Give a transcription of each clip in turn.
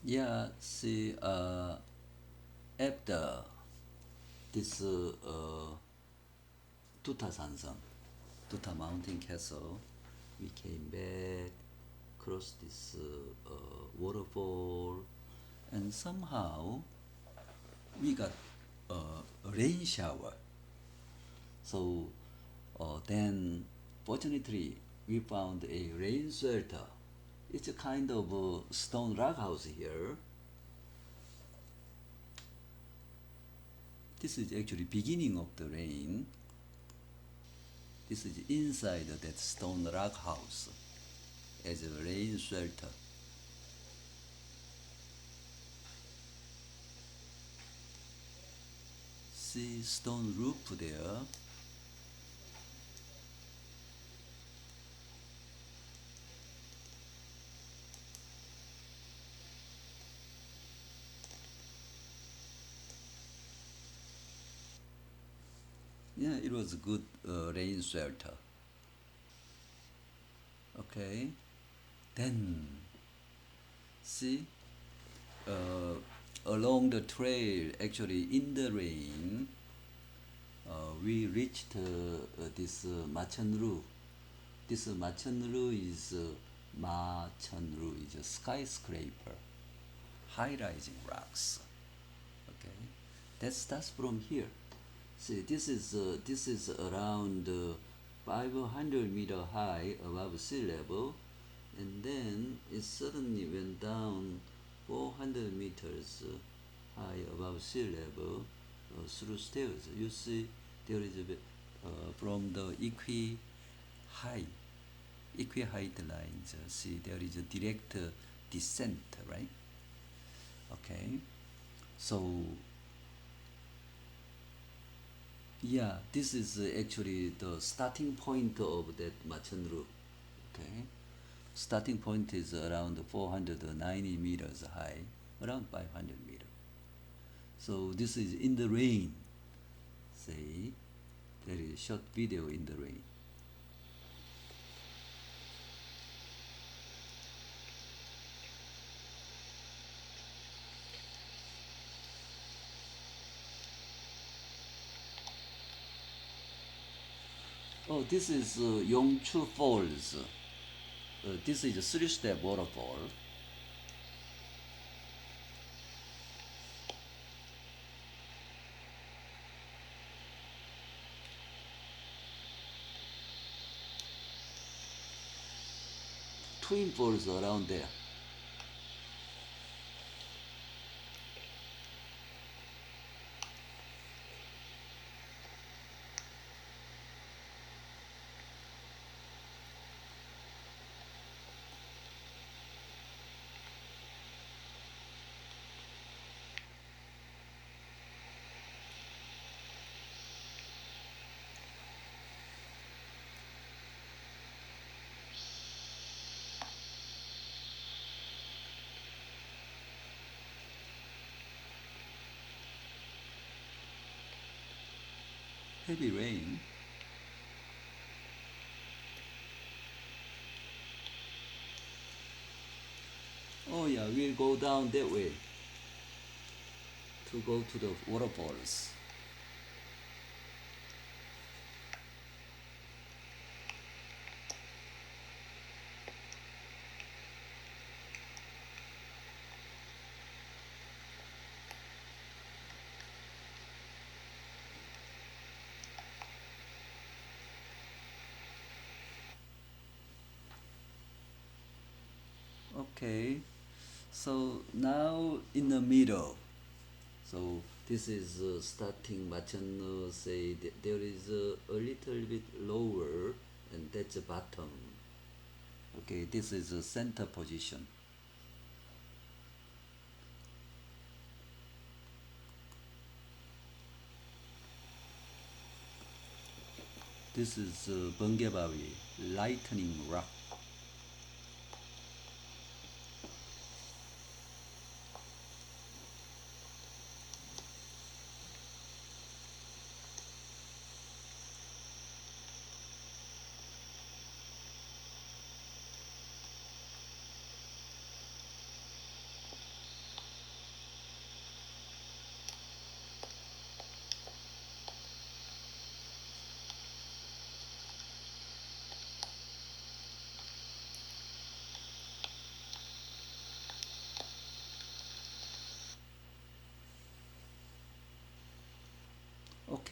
Yeah, see, after this dutasan, Duta Mountain Castle, we came back, crossed this waterfall, and somehow we got a rain shower. So then, fortunately, we found a rain shelter. It's a kind of a stone rock house here. This is actually beginning of the rain. This is inside that stone rock house as a rain shelter. See stone roof there. Yeah, it was a good rain shelter. Okay. Then see uh, along the trail, actually in the rain, we reached this machunloo. This machunloo is machunloo is a skyscraper, high-rising rocks. Okay, that starts from here. See, this is around 500-meter high above sea level, and then it suddenly went down 400 meters high above sea level through stairs. You see, there is a bit, from the high, equi height lines. See, there is a direct descent, right? Okay, so yeah, this is actually the starting point of that Machanru. Okay, starting point is around 490 meters high, around 500 meters. So this is in the rain. Say, there is a short video in the rain. Oh, this is Yongchu Falls. This is a three-step waterfall. Twin falls around there. Heavy rain. Oh yeah, we'll go down that way to go to the waterfalls. Okay, so now in the middle. So this is starting Machan, say there is a little bit lower, and that's the bottom. Okay, this is a center position. This is Banggebawi, lightning rock.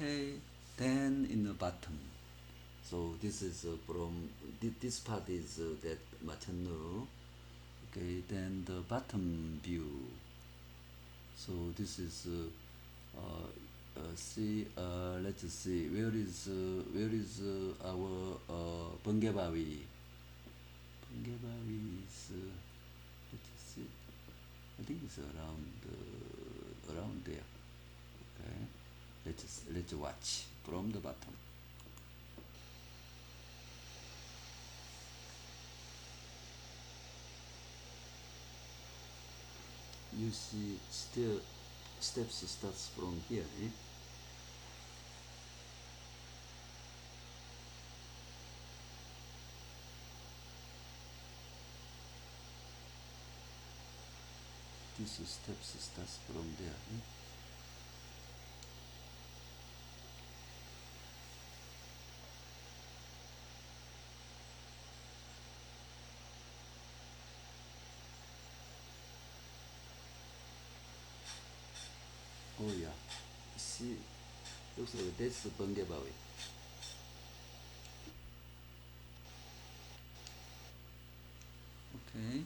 Okay, then in the bottom. So this is from this part is that machunloo. Okay, then the bottom view. So this is see. Let's see. Where is our donghae? Donghae is. Let's see. I think it's around there. Okay. Let's watch from the bottom. You see, still steps starts from here. Eh? This steps starts from there. Eh? Oh yeah. See, looks like that's donghae. Okay.